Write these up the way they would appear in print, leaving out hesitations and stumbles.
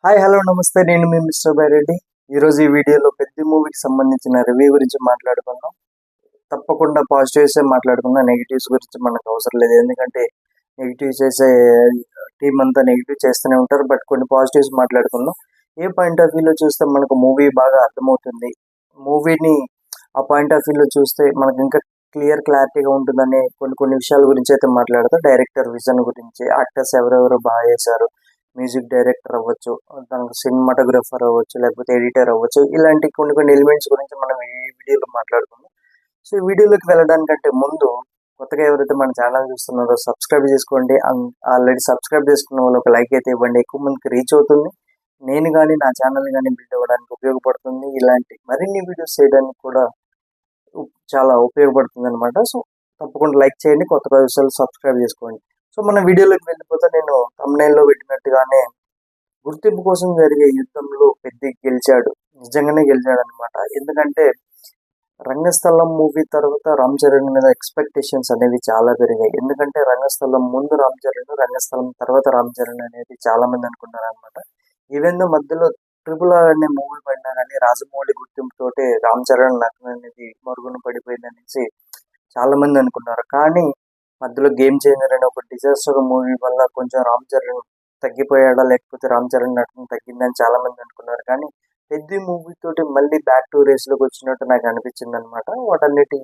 Hi hello నమస్తే నేను మీ mister Byreddy. ఈరోజు ఈ వీడియోలో పెద్ద మూవీకి సంబంధించిన రివ్యూ గురించి మాట్లాడుకుందాం. తప్పకుండా పాజిటివ్సే మాట్లాడుకుందాం, నెగిటివ్స్ గురించి మనకు అవసరం లేదు. ఎందుకంటే నెగిటివ్ చేసే టీం అంతా నెగిటివ్ చేస్తూనే ఉంటారు. బట్ కొన్ని పాజిటివ్స్ మాట్లాడుకుందాం. ఏ పాయింట్ ఆఫ్ వ్యూలో చూస్తే మనకు మూవీ బాగా అర్థమవుతుంది, మూవీని ఆ పాయింట్ ఆఫ్ వ్యూలో చూస్తే మనకు ఇంకా క్లారిటీగా ఉంటుందనే కొన్ని కొన్ని విషయాల గురించి అయితే మాట్లాడతాం. డైరెక్టర్ విజన్ గురించి, యాక్టర్స్ ఎవరెవరు బాగా చేశారు, మ్యూజిక్ డైరెక్టర్ అవ్వచ్చు, దానికి సినిమాటోగ్రఫర్ అవ్వచ్చు, లేకపోతే ఎడిటర్ అవ్వచ్చు, ఇలాంటి కొన్ని కొన్ని ఎలిమెంట్స్ గురించి మనం ఈ వీడియోలో మాట్లాడుకుందాం. సో ఈ వీడియోలోకి వెళ్ళడానికంటే ముందు కొత్తగా ఎవరైతే మన ఛానల్ చూస్తున్నారో సబ్స్క్రైబ్ చేసుకోండి. ఆల్రెడీ సబ్స్క్రైబ్ చేసుకున్న వాళ్ళు ఒక లైక్ అయితే ఇవ్వండి, ఎక్కువ మందికి రీచ్ అవుతుంది. నేను కానీ నా ఛానల్ కానీ బిల్డ్ అవ్వడానికి ఉపయోగపడుతుంది. ఇలాంటి మరిన్ని వీడియోస్ చేయడానికి కూడా చాలా ఉపయోగపడుతుంది అనమాట. సో తప్పకుండా లైక్ చేయండి, కొత్తగా చూసారు సబ్స్క్రైబ్ చేసుకోండి. సో మన వీడియోలోకి వెళ్ళిపోతే నేను thumbnail లో పెట్టినట్టుగానే గుర్తింపు కోసం జరిగే యుద్ధంలో పెద్ద గెలిచాడు, నిజంగానే గెలిచాడు అనమాట. ఎందుకంటే రంగస్థలం మూవీ తర్వాత రామ్ చరణ్ మీద ఎక్స్పెక్టేషన్స్ అనేవి చాలా పెరిగాయి. ఎందుకంటే రంగస్థలం ముందు రామ్ చరణ్, రంగస్థలం తర్వాత రామ్ చరణ్ అనేది చాలా మంది అనుకున్నారు అనమాట. ఈవెన్ మధ్యలో ట్రిపుల్ ఆర్ అనే మూవీ పడినా కానీ రాజమౌళి గుర్తింపుతోటే రామ్ చరణ్ నటన అనేది మరుగున పడిపోయింది అనేసి చాలా మంది అనుకున్నారు. కానీ మధ్యలో గేమ్ చేంజర్ అనే ఒక డిజాస్టర్ మూవీ వల్ల కొంచెం రామ్ చరణ్ తగ్గిపోయాడా, లేకపోతే రామ్ చరణ్ నటన తగ్గిందని చాలా మంది అనుకున్నారు. కానీ పెద్ద మూవీ తోటి మళ్ళీ బ్యాక్ టు రేస్ లోకి వచ్చినట్టు నాకు అనిపించింది అనమాట. వాటన్నిటి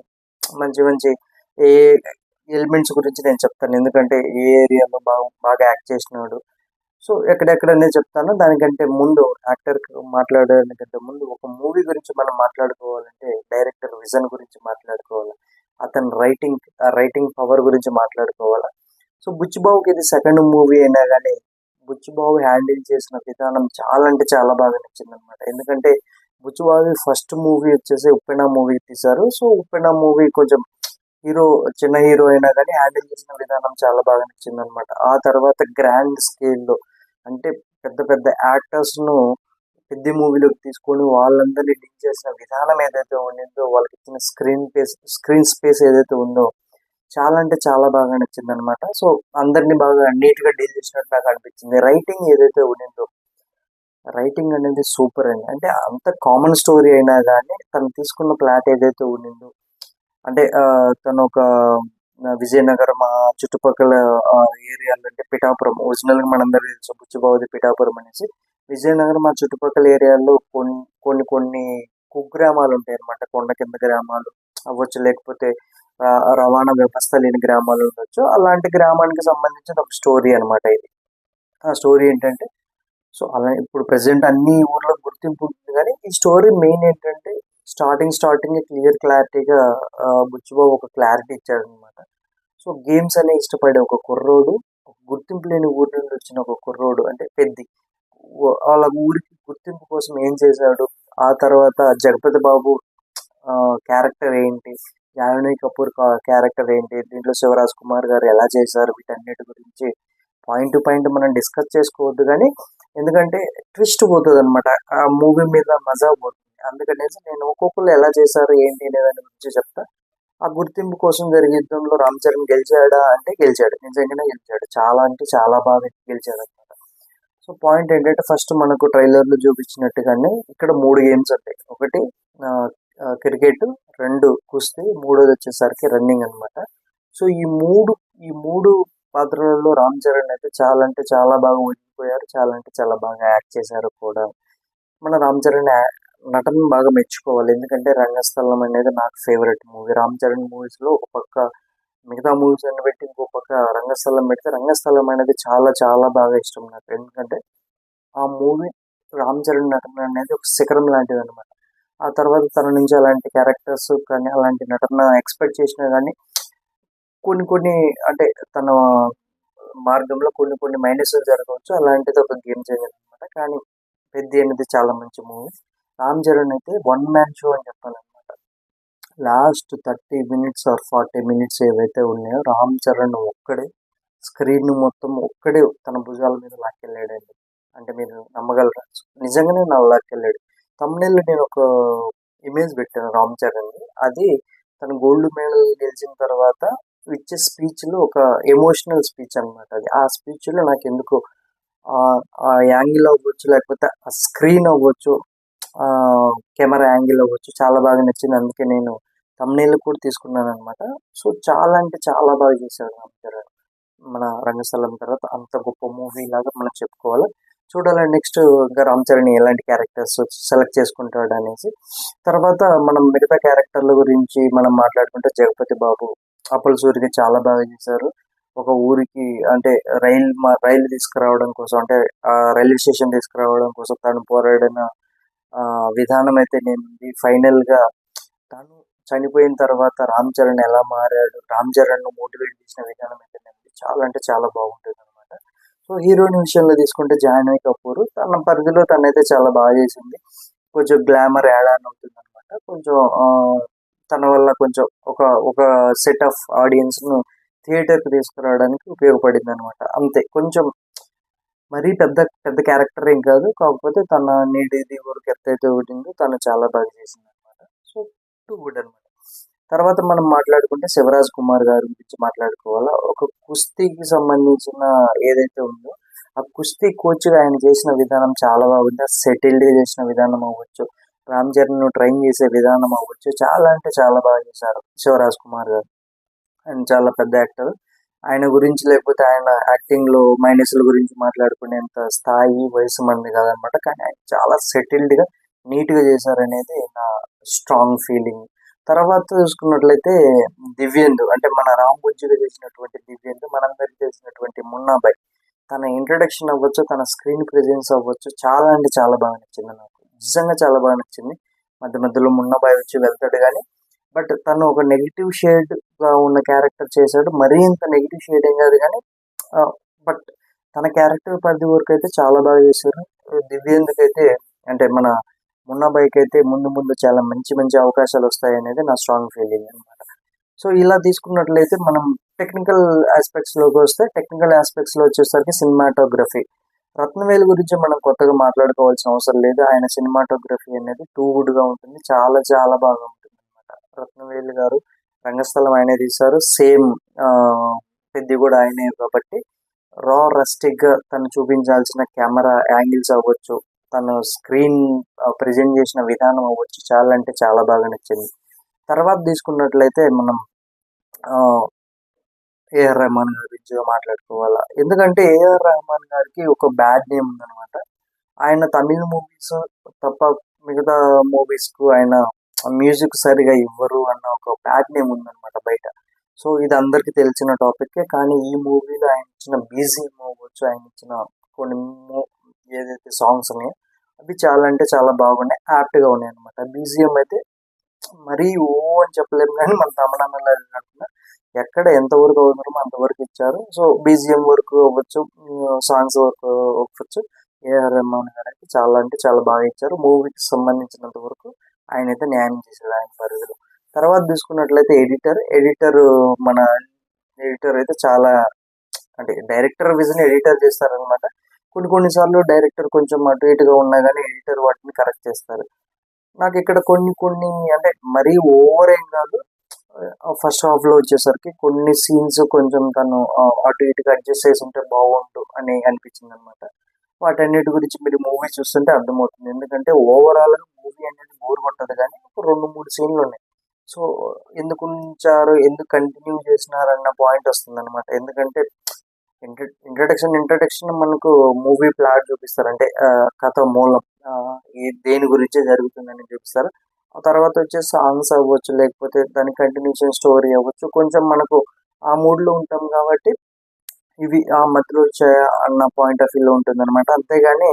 మంచి మంచి ఏ ఎలిమెంట్స్ గురించి నేను చెప్తాను, ఎందుకంటే ఏ ఏరియాలో బాగా బాగా యాక్ట్ చేసినాడు. సో ఎక్కడెక్కడనే చెప్తాను. దానికంటే ముందు యాక్టర్ మాట్లాడడానికంటే ముందు ఒక మూవీ గురించి మనం మాట్లాడుకోవాలంటే డైరెక్టర్ విజన్ గురించి మాట్లాడుకోవాలి, అతని రైటింగ్ పవర్ గురించి మాట్లాడుకోవాలి. సో బుచ్చిబాబుకి ఇది సెకండ్ మూవీ అయినా కానీ బుచ్చిబాబు హ్యాండిల్ చేసిన విధానం చాలా అంటే చాలా బాగా నచ్చింది అనమాట. ఎందుకంటే బుచ్చిబాబు ఫస్ట్ మూవీ వచ్చేసి ఉప్పెన మూవీ తీశారు. సో ఉప్పెన మూవీ కొంచెం చిన్న హీరో అయినా కానీ హ్యాండిల్ చేసిన విధానం చాలా బాగా నచ్చింది అనమాట. ఆ తర్వాత గ్రాండ్ స్కేల్లో అంటే పెద్ద పెద్ద యాక్టర్స్ ను పెద్ద మూవీలోకి తీసుకొని వాళ్ళందరినీ డీల్ చేసిన విధానం ఏదైతే ఉండిందో, వాళ్ళకి ఇచ్చిన స్క్రీన్ స్పేస్ ఏదైతే ఉందో చాలా అంటే చాలా బాగా నచ్చింది అనమాట. సో అందరినీ బాగా నీట్ గా డీల్ చేసినట్టు నాకు అనిపించింది. రైటింగ్ ఏదైతే ఉండిందో, రైటింగ్ అనేది సూపర్ అండి. అంటే అంత కామన్ స్టోరీ అయినా కానీ తను తీసుకున్న ప్లాట్ ఏదైతే ఉండిందో, అంటే తను ఒక విజయనగరం ఆ చుట్టుపక్కల ఏరియాలో, అంటే పిఠాపురం ఒరిజినల్ గా మనందరికీ తెలుసు బుచ్చిబాబుది పిఠాపురం అనేసి. విజయనగరం ఆ చుట్టుపక్కల ఏరియాల్లో కొన్ని కొన్ని కొన్ని కుగ్రామాలు ఉంటాయి అనమాట. కొండ కింద గ్రామాలు అవ్వచ్చు, లేకపోతే రవాణా వ్యవస్థ లేని గ్రామాలు ఉండొచ్చు. అలాంటి గ్రామానికి సంబంధించిన ఒక స్టోరీ అనమాట ఇది. ఆ స్టోరీ ఏంటంటే, సో అలా ఇప్పుడు ప్రెసెంట్ అన్ని ఊర్లకు గుర్తింపు ఉంటుంది, కానీ ఈ స్టోరీ మెయిన్ ఏంటంటే స్టార్టింగ్ క్లారిటీగా బుచ్చిబాబు ఒక క్లారిటీ ఇచ్చాడు అనమాట. సో గేమ్స్ అనే ఇష్టపడే ఒక కుర్రోడు, ఒక గుర్తింపు లేని ఊరి నుండి వచ్చిన ఒక కుర్రోడు, అంటే పెద్ది వాళ్ళ ఊరికి గుర్తింపు కోసం ఏం చేశాడు, ఆ తర్వాత జగపతి బాబు క్యారెక్టర్ ఏంటి, జాహ్నవి కపూర్ క్యారెక్టర్ ఏంటి, దీంట్లో శివరాజ్ కుమార్ గారు ఎలా చేశారు, వీటన్నిటి గురించి పాయింట్ టు పాయింట్ మనం డిస్కస్ చేసుకోవద్దు. కానీ ఎందుకంటే ట్విస్ట్ పోతుంది అనమాట, ఆ మూవీ మీద మజా పోతుంది. అందుకనేసి నేను ఒక్కొక్కరు ఎలా చేశారు ఏంటి అనే దాని గురించి చెప్తా. ఆ గుర్తింపు కోసం జరిగే యుద్ధంలో రామ్ చరణ్ గెలిచాడా అంటే గెలిచాడు, నిజంగానే గెలిచాడు. చాలా అంటే చాలా బాగా గెలిచాడు అనమాట. సో పాయింట్ ఏంటంటే, ఫస్ట్ మనకు ట్రైలర్లు చూపించినట్టుగానే ఇక్కడ 3 గేమ్స్ ఉంటాయి. ఒకటి క్రికెట్, 2 కుస్తీ, మూడోది వచ్చేసరికి రన్నింగ్ అనమాట. సో ఈ మూడు పాత్రలలో రామ్ చరణ్ అయితే చాలా అంటే చాలా బాగా ఊగిపోయారు, చాలా అంటే చాలా బాగా యాక్ట్ చేశారు కూడా. మన రామ్ చరణ్ నటన బాగా మెచ్చుకోవాలి. ఎందుకంటే రంగస్థలం అనేది నాకు favourite movie. Ram Charan movies లో ఒక పక్క మిగతా మూవీస్ అన్ని పెట్టి ఇంకో పక్క రంగస్థలం పెడితే, రంగస్థలం అనేది చాలా చాలా బాగా ఇష్టం నాకు. ఎందుకంటే ఆ మూవీ రామ్ చరణ్ నటన అనేది ఒక శిఖరం లాంటిది అనమాట. ఆ తర్వాత తన నుంచి అలాంటి క్యారెక్టర్స్ కానీ అలాంటి నటన ఎక్స్పెక్ట్ చేసినా కానీ కొన్ని కొన్ని అంటే తన మార్గంలో కొన్ని కొన్ని మైనస్లు జరగవచ్చు. అలాంటిది ఒక గేమ్ చేంజర్ అనమాట. కానీ పెద్ద అనేది చాలా మంచి మూవీ. రామ్ చరణ్ అయితే వన్ మ్యాన్ షో అని చెప్పాను అనమాట. లాస్ట్ 30 మినిట్స్ ఆర్ 40 మినిట్స్ ఏవైతే ఉన్నాయో రామ్ చరణ్ ఒక్కడే స్క్రీన్ మొత్తం ఒక్కడే తన భుజాల మీద లాక్కెళ్ళాడండి. అంటే మీరు నమ్మగలరా? నిజంగానే నా లాక్కెళ్ళాడు. తమ్ముళ్ళు నేను ఒక ఇమేజ్ పెట్టాను రామ్ చరణ్. అది తన గోల్డ్ మెడల్ గెలిచిన తర్వాత ఇచ్చే స్పీచ్లో ఒక ఎమోషనల్ స్పీచ్ అనమాట అది. ఆ స్పీచ్లో నాకు ఎందుకు ఆ యాంగిల్ అవ్వచ్చు, లేకపోతే ఆ స్క్రీన్ అవ్వచ్చు, కెమెరా యాంగిల్ అవ్వచ్చు చాలా బాగా నచ్చింది. అందుకే నేను thumbnail కూడా తీసుకున్నాననమాట. సో, చాలా అంటే చాలా బాగా చేశాడు రామ్ చరణ్. మన 'రంగస్థలం' తర్వాత అంత గొప్ప మూవీ లాగా మనం చెప్పుకోవాలి. చూడాలి నెక్స్ట్ ఇంకా రామ్ చరణ్ ఎలాంటి క్యారెక్టర్స్ సెలెక్ట్ చేసుకుంటాడనేసి. తర్వాత మనం మిగతా క్యారెక్టర్ల గురించి మనం మాట్లాడుకుంటే 'జగపతి బాబు', 'అప్పల సూర్య' చాలా బాగా చేశారు. ఒక ఊరికి అంటే రైలు తీసుకురావడం కోసం, అంటే రైల్వే స్టేషన్ తీసుకురావడం కోసం తను పోరాడిన విధానం అయితేనేముంది, ఫైనల్‌గా తను చనిపోయిన తర్వాత రామ్ చరణ్ ఎలా మారాడు, రామ్ చరణ్‌ను మోటివేట్ చేసిన విధానం అయితేనేంటి చాలా అంటే చాలా బాగుంటుందనమాట. సో, హీరోయిన్ విషయంలో తీసుకుంటే జాహ్నవి కపూర్ తన పరిధిలో తనైతే చాలా బాగా చేసింది. కొంచెం గ్లామర్ యాడ్ ఆన్ అవుతుందనమాట. కొంచెం తన వల్ల కొంచెం ఒక ఒక సెట్ ఆఫ్ ఆడియన్స్‌ను థియేటర్‌కి తీసుకురావడానికి ఉపయోగపడిందనమాట. అంతే, కొంచెం మరీ పెద్ద పెద్ద క్యారెక్టర్ ఏం కాదు. కాకపోతే తన నీడిది వరకు ఎంతైతే ఉండిందో తను చాలా బాగా చేసిందనమాట. సో, టూ గుడ్ అనమాట. తర్వాత మనం మాట్లాడుకుంటే 'శివరాజ్ కుమార్' గారి గురించి మాట్లాడుకోవాలా. ఒక కుస్తీకి సంబంధించిన ఏదైతే ఉందో, ఆ కుస్తీ కోచ్‌గా ఆయన చేసిన విధానం చాలా బాగుంది. ఆ సెటిల్డ్‌గా చేసిన విధానం అవ్వచ్చు, రామ్ చరణ్‌ను ట్రైన్ చేసే విధానం అవ్వచ్చు, చాలా అంటే చాలా బాగా చేశారు 'శివరాజ్ కుమార్' గారు. ఆయన చాలా పెద్ద యాక్టర్. ఆయన గురించి లేకపోతే ఆయన యాక్టింగ్‌లో మైనస్‌ల గురించి మాట్లాడుకునేంత స్థాయి, వయసు మనది కాదనమాట. కానీ ఆయన చాలా సెటిల్డ్‌గా, నీట్‌గా చేశారనేది నా స్ట్రాంగ్ ఫీలింగ్. తర్వాత చూసుకున్నట్లయితే 'దివ్యేందు' అంటే మన 'రామ్ బుజ్జిగా' చేసినటువంటి 'దివ్యేందు', మనందరికీ తెలిసినటువంటి 'మున్నాబాయ్'. తన ఇంట్రడక్షన్ అవ్వచ్చు, తన స్క్రీన్ ప్రెజెన్స్ అవ్వచ్చు, చాలా అంటే చాలా బాగా నచ్చింది నాకు. నిజంగా చాలా బాగా నచ్చింది. మధ్య మధ్యలో 'మున్నాబాయ్' వచ్చి వెళ్తాడు గానీ, బట్ తను ఒక నెగెటివ్ షేడ్‌గా ఉన్న క్యారెక్టర్ చేశాడు. మరీ ఇంత నెగెటివ్ షేడ్ ఏం కాదు గానీ, బట్ తన క్యారెక్టర్ పరిధి వరకైతే చాలా బాగా చేశారు. 'దివ్యేందు'కైతే అంటే మన 'మున్నాబాయ్'కైతే ముందు ముందు చాలా మంచి మంచి అవకాశాలొస్తాయనేది నా స్ట్రాంగ్ ఫీలింగ్ అనమాట. సో, ఇలా తీసుకున్నట్లయితే మనం టెక్నికల్ యాస్పెక్ట్స్‌లోకొస్తే, టెక్నికల్ యాస్పెక్ట్స్‌లో వచ్చేసరికి సినిమాటోగ్రఫీ. 'రత్నవేలు' గురించి మనం కొత్తగా మాట్లాడుకోవాల్సిన అవసరం లేదు. ఆయన సినిమాటోగ్రఫీ అనేది టూ గుడ్‌గా ఉంటుంది. చాలా చాలా బాగా ఉంటుందనమాట. 'రత్నవేలు' గారు 'రంగస్థలం' ఆయనే తీశారు. సేమ్ పెద్ది కూడా ఆయనే కాబట్టి రస్టిక్‌గా తను చూపించాల్సిన కెమెరా యాంగిల్స్ అవ్వచ్చు, తను స్క్రీన్ ప్రెజెంట్ చేసిన విధానం అవ్వచ్చు, చాలా అంటే చాలా బాగా నచ్చింది. తర్వాత తీసుకున్నట్లయితే మనం ఆహ్, ఏఆర్ రెహమాన్ గారి గురించి మాట్లాడుకోవాలా. ఎందుకంటే ఏఆర్ రెహమాన్ గారికి ఒక బ్యాడ్ నేమ్ ఉందనమాట. ఆయన తమిళ్ మూవీస్ తప్ప మిగతా మూవీస్‌కు ఆయన మ్యూజిక్ సరిగా ఇవ్వరు అన్న ఒక బ్యాడ్ నేమ్ ఉందనమాట బయట. సో, ఇది అందరికీ తెలిసిన టాపిక్కే. కానీ ఈ మూవీలో ఆయన ఇచ్చిన బీజీఎం అవ్వచ్చు, ఆయన ఇచ్చిన కొన్ని మూ ఏదైతే సాంగ్స్ ఉన్నాయో అవి చాలా అంటే చాలా బాగున్నాయి. యాప్ట్‌గా ఉన్నాయన్నమాట. బీజీఎం అయితే మరీ అని చెప్పలేము గానీ, మన తమన్నాలాగా కాకుండా ఎక్కడ ఎంతవరకు అవసరమో అంతవరకు ఇచ్చారు. సో, బీజీఎం వరకు అవ్వచ్చు, సాంగ్స్ వరకు అవ్వచ్చు. ఏఆర్ రెహమాన్ గారైతే చాలా అంటే చాలా బాగా ఇచ్చారు. మూవీకి సంబంధించినంత వరకు ఆయనైతే న్యాయం చేశాడు ఆయన పరిధిలో. తర్వాత చూసుకున్నట్లయితే మన ఎడిటర్ అయితే చాలా అంటే డైరెక్టర్ విజన్ ఎడిటర్ చేస్తారనమాట. కొన్ని కొన్ని సార్లు డైరెక్టర్ కొంచెం అటు ఇటుగా ఉన్నా గానీ ఎడిటర్ వాటిని కరెక్ట్ చేస్తారు. నాకిక్కడ కొన్ని కొన్ని అంటే మరీ ఓవర్ ఏం కాదు. ఫస్ట్ హాఫ్‌లో వచ్చేసరికి కొన్ని సీన్స్ కొంచెం తను అటు ఇటుగా అడ్జస్ట్ చేసుంటే బాగుండు అని అనిపించిందనమాట. వాటన్నిటి గురించి మీరు మూవీ చూస్తుంటే అర్థమవుతుంది. ఎందుకంటే ఓవరాల్‌గా మూవీ అనేది బోర్ కొట్టదు గానీ, ఒక 2, 3 సీన్‌లున్నాయి. సో, ఎందుకుంచారు, ఎందుకు కంటిన్యూ చేసినారన్న పాయింట్ వస్తుందనమాట. ఎందుకంటే ఇంట్రడక్షన్ మనకు మూవీ ప్లాట్ చూపిస్తారు. అంటే కథ మూలం ఈ దేని గురించి జరుగుతుందని చూపిస్తారు. ఆ తర్వాత వచ్చేసి సాంగ్స్ అవ్వచ్చు, లేకపోతే దాని కంటిన్యూషన్ స్టోరీ అవ్వచ్చు. కొంచెం మనకు ఆ మూడ్‌లో ఉంటాం కాబట్టి ఇవి ఆ మధ్యలో వచ్చాయా అన్న పాయింట్ ఆఫ్ వ్యూలో ఉంటుందన్నమాట. అంతేగాని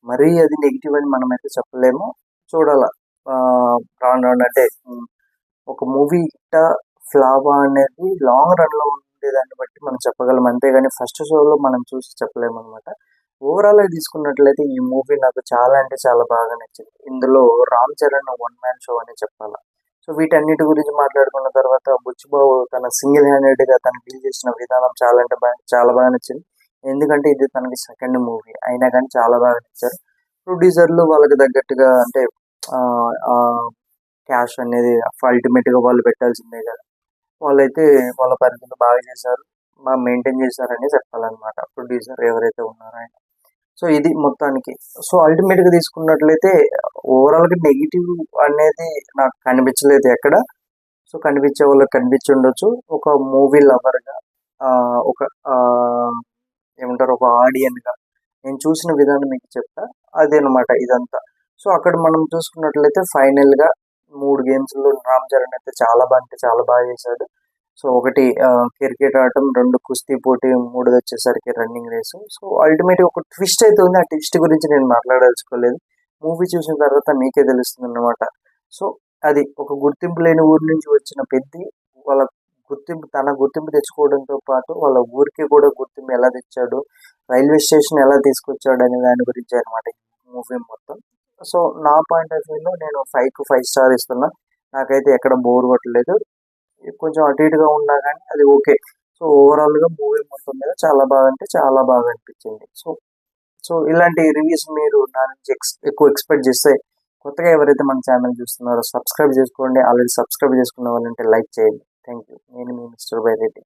మరీ అది నెగెటివ్ అని మనమైతే చెప్పలేము. చూడాల. రాను రాను అంటే ఒక మూవీ హిట్టా, ఫ్లాపా అనేది లాంగ్ రన్‌లో ఉండేదాన్ని బట్టి మనం చెప్పగలం. అంతేగాని ఫస్ట్ షోలో మనం చూసి చెప్పలేమనమాట. ఓవరాల్‌గా తీసుకున్నట్లయితే ఈ మూవీ నాకు చాలా అంటే చాలా బాగా నచ్చింది. ఇందులో Ram Charan one man show అనే చెప్పాల. సో, వీటన్నిటి గురించి మాట్లాడుకున్న తర్వాత బుచ్చిబాబు తన సింగిల్ హ్యాండెడ్‌గా తను డీల్ చేసిన విధానం చాలా అంటే చాలా బాగా నచ్చింది. ఎందుకంటే ఇది తనకి సెకండ్ మూవీ. అయినా కానీ చాలా బాగా నచ్చారు. ప్రొడ్యూసర్‌లు వాళ్ళకి తగ్గట్టుగా అంటే ఆహ్, ఆహ్, క్యాష్ అనేది అల్టిమేట్‌గా వాళ్ళు పెట్టాల్సిందే కదా! వాళ్ళైతే వాళ్ళ పరిధిలో బాగా చేశారు. బాగా మెయింటైన్ చేశారనే చెప్పాలనమాట. ప్రొడ్యూసర్ ఎవరైతే ఉన్నారో ఆయన. సో ఇది మొత్తానికి. సో అల్టిమేట్గా తీసుకున్నట్లయితే ఓవరాల్గా నెగిటివ్ అనేది నాకు కనిపించలేదు ఎక్కడ. సో కనిపించే వాళ్ళకి కనిపించి ఉండొచ్చు. ఒక మూవీ లవర్గా, ఒక ఏమంటారు, ఒక ఆడియన్గా నేను చూసిన విధానం మీకు చెప్తా. అదేనమాట ఇదంతా. సో అక్కడ మనం చూసుకున్నట్లయితే ఫైనల్గా 3 గేమ్స్లో రామ్ చరణ్ అయితే చాలా బాగా, అంటే చాలా బాగా చేశాడు. సో ఒకటి క్రికెట్ ఆడటం, 2 కుస్తీ పోటీ, 3 వచ్చేసరికి రన్నింగ్ రేసు. సో అల్టిమేట్గా ఒక ట్విస్ట్ అయితే ఉంది. ఆ ట్విస్ట్ గురించి నేను మాట్లాడదలుచుకోలేదు. మూవీ చూసిన తర్వాత మీకే తెలుస్తుంది అన్నమాట. సో అది ఒక గుర్తింపు లేని ఊరి నుంచి వచ్చిన పెద్ది వాళ్ళ తన గుర్తింపు తెచ్చుకోవడంతో పాటు వాళ్ళ ఊరికి కూడా గుర్తింపు ఎలా తెచ్చాడు, రైల్వే స్టేషన్ ఎలా తీసుకొచ్చాడు అనే దాని గురించి అనమాట ఈ మూవీ మొత్తం. సో నా పాయింట్ ఆఫ్ వ్యూలో నేను 5కు 5 స్టార్ ఇస్తున్నా. నాకైతే ఎక్కడ బోర్ కొట్టలేదు. కొంచెం అటు ఇటుగా ఉన్నా కానీ అది ఓకే. సో ఓవరాల్గా మూవీ మొత్తం మీద చాలా బాగా, అంటే చాలా బాగా అనిపించింది. సో సో ఇలాంటి రివ్యూస్ మీరు నా నుంచి ఎక్కువ ఎక్స్పెక్ట్ చేస్తే, కొత్తగా ఎవరైతే మన ఛానల్ చూస్తున్నారో సబ్స్క్రైబ్ చేసుకోండి. ఆల్రెడీ సబ్స్క్రైబ్ చేసుకున్న వాళ్ళంటే లైక్ చేయండి. Thank you. నేను మీ మిస్టర్ బైరెడ్డి.